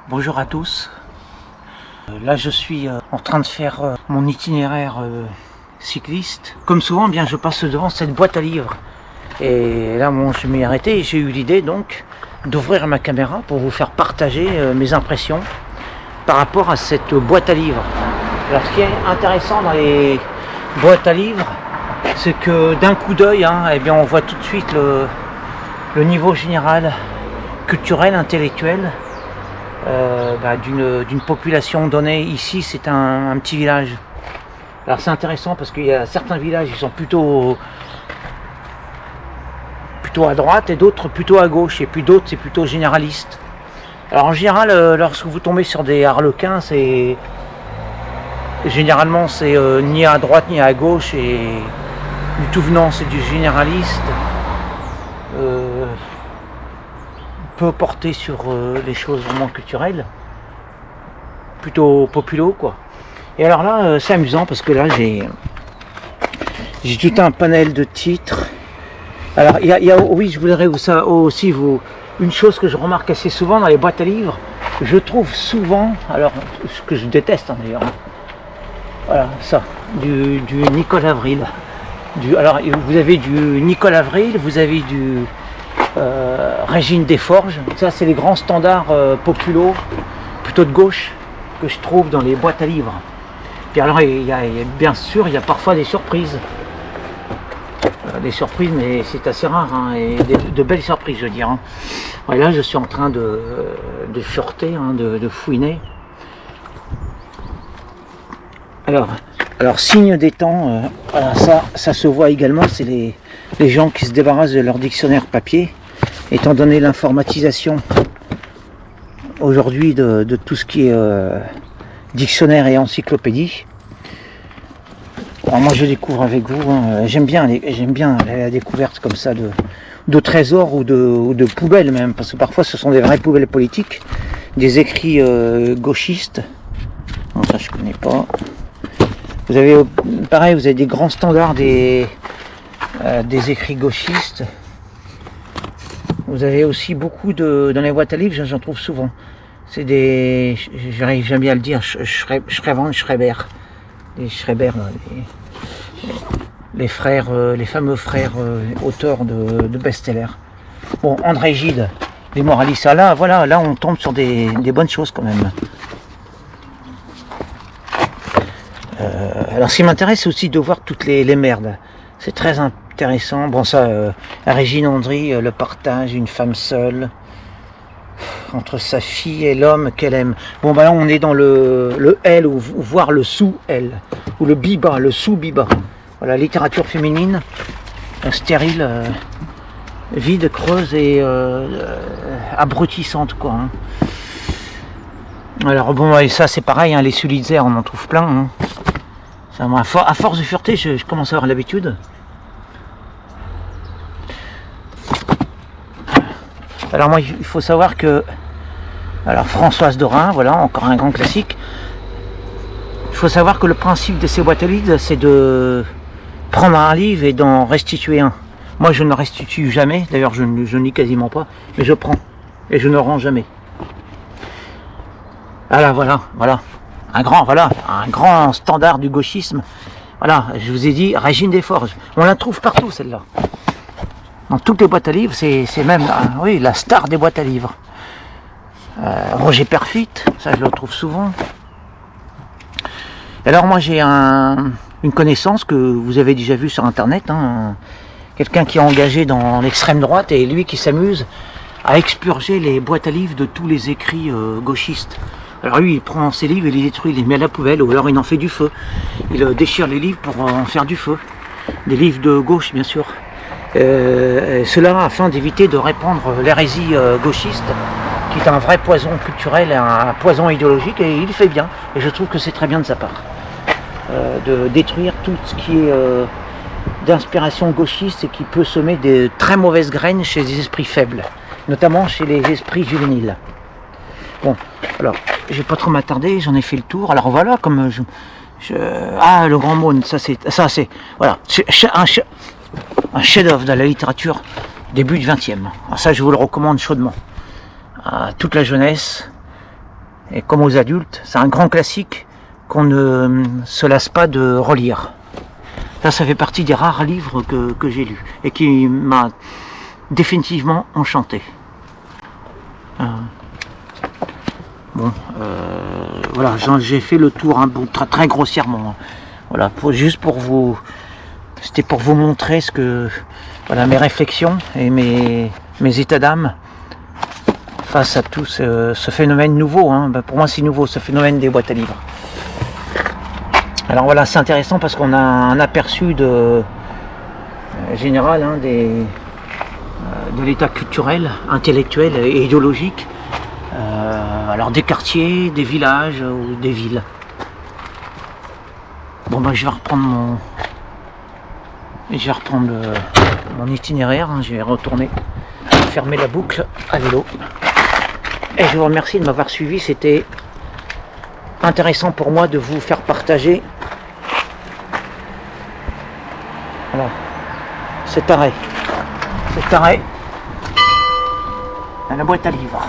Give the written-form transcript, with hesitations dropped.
Bonjour à tous. Là je suis en train de faire mon itinéraire cycliste. Comme souvent, bien je passe devant cette boîte à livres. Et là je m'y ai arrêté et j'ai eu l'idée donc d'ouvrir ma caméra pour vous faire partager mes impressions par rapport à cette boîte à livres. Alors ce qui est intéressant dans les boîtes à livres, c'est que d'un coup d'œil, on voit tout de suite le niveau général culturel, intellectuel d'une population donnée. Ici c'est un petit village. Alors c'est intéressant parce qu'il y a certains villages qui sont plutôt à droite et d'autres plutôt à gauche, et puis d'autres c'est plutôt généraliste. Alors en général, lorsque vous tombez sur des harlequins, généralement c'est ni à droite ni à gauche, et du tout venant c'est du généraliste. Peu porté sur les choses vraiment culturelles, plutôt populo quoi. Et alors là c'est amusant parce que là j'ai tout un panel de titres. Alors oui, je voudrais aussi vous une chose que je remarque assez souvent dans les boîtes à livres. Je trouve souvent, alors ce que je déteste d'ailleurs, voilà ça, du Nicole Avril. Alors vous avez du Nicole Avril, vous avez du Régine Desforges. Ça c'est les grands standards populo, plutôt de gauche, que je trouve dans les boîtes à livres. Puis alors bien sûr il y a parfois des surprises. Mais c'est assez rare, et de belles surprises je veux dire. Ouais, là je suis en train de fureter, de fouiner. Alors signe des temps, voilà, ça se voit également, c'est les gens qui se débarrassent de leur dictionnaire papier, étant donné l'informatisation aujourd'hui de tout ce qui est dictionnaire et encyclopédie. Alors moi je découvre avec vous, j'aime bien la découverte comme ça de trésors ou de poubelles même, parce que parfois ce sont des vraies poubelles politiques, des écrits gauchistes. Non, ça je connais pas. Vous avez pareil, vous avez des grands standards des écrits gauchistes. Vous avez aussi beaucoup dans les boîtes à livres, j'en trouve souvent. C'est des, j'arrive jamais à le dire, Schreiber. Les Schreiber, les frères, les fameux frères auteurs de best-sellers. Bon, André Gide, les moralistes. Là, voilà, là on tombe sur des bonnes choses quand même. Alors ce qui m'intéresse c'est aussi de voir toutes les merdes. C'est très intéressant. Bon ça, Régine Andry, le partage, une femme seule, entre sa fille et l'homme qu'elle aime. Bon bah là on est dans le L, ou voire le sous-L, ou le biba, le sous-biba. Voilà, littérature féminine, stérile, vide, creuse et abrutissante quoi. Alors bon, et ça c'est pareil, les Sulitzer on en trouve plein. Ça, à force de fureter, je commence à avoir l'habitude. Alors moi il faut savoir que, alors Françoise Dorin, voilà encore un grand classique. Il faut savoir que le principe de ces boîtes à livres c'est de prendre un livre et d'en restituer un. Moi je ne restitue jamais, d'ailleurs je ne lis quasiment pas, mais je prends et je ne rends jamais. Voilà, un grand standard du gauchisme. Voilà, je vous ai dit Régine Desforges, on la trouve partout celle-là. Dans toutes les boîtes à livres, c'est même oui, la star des boîtes à livres. Roger Perfit, ça je le retrouve souvent. Alors moi j'ai une connaissance que vous avez déjà vue sur internet, quelqu'un qui est engagé dans l'extrême droite et lui qui s'amuse à expurger les boîtes à livres de tous les écrits gauchistes. Alors lui il prend ses livres et les détruit, il les met à la poubelle, ou alors il en fait du feu. Il déchire les livres pour en faire du feu. Des livres de gauche bien sûr. Cela afin d'éviter de répandre l'hérésie gauchiste, qui est un vrai poison culturel, un poison idéologique, et il le fait bien. Et je trouve que c'est très bien de sa part de détruire tout ce qui est d'inspiration gauchiste et qui peut semer des très mauvaises graines chez les esprits faibles, notamment chez les esprits juvéniles. Bon, alors, je vais pas trop m'attarder, j'en ai fait le tour. Alors voilà, comme le Grand Maune, ça c'est voilà, un chef-d'œuvre de la littérature début du XXe. Alors ça, je vous le recommande chaudement. À toute la jeunesse, Et comme aux adultes, c'est un grand classique qu'on ne se lasse pas de relire. Ça fait partie des rares livres que j'ai lus et qui m'a définitivement enchanté. Voilà, j'ai fait le tour très grossièrement. Voilà, juste pour vous, c'était pour vous montrer voilà, mes réflexions et mes états d'âme face à tout ce phénomène nouveau. Pour moi, c'est nouveau, ce phénomène des boîtes à livres. Alors voilà, c'est intéressant parce qu'on a un aperçu général de l'état culturel, intellectuel et idéologique, alors des quartiers, des villages ou des villes. Bon je vais reprendre mon itinéraire, je vais retourner fermer la boucle à vélo. Et je vous remercie de m'avoir suivi, c'était intéressant pour moi de vous faire partager cet arrêt à la boîte à livres.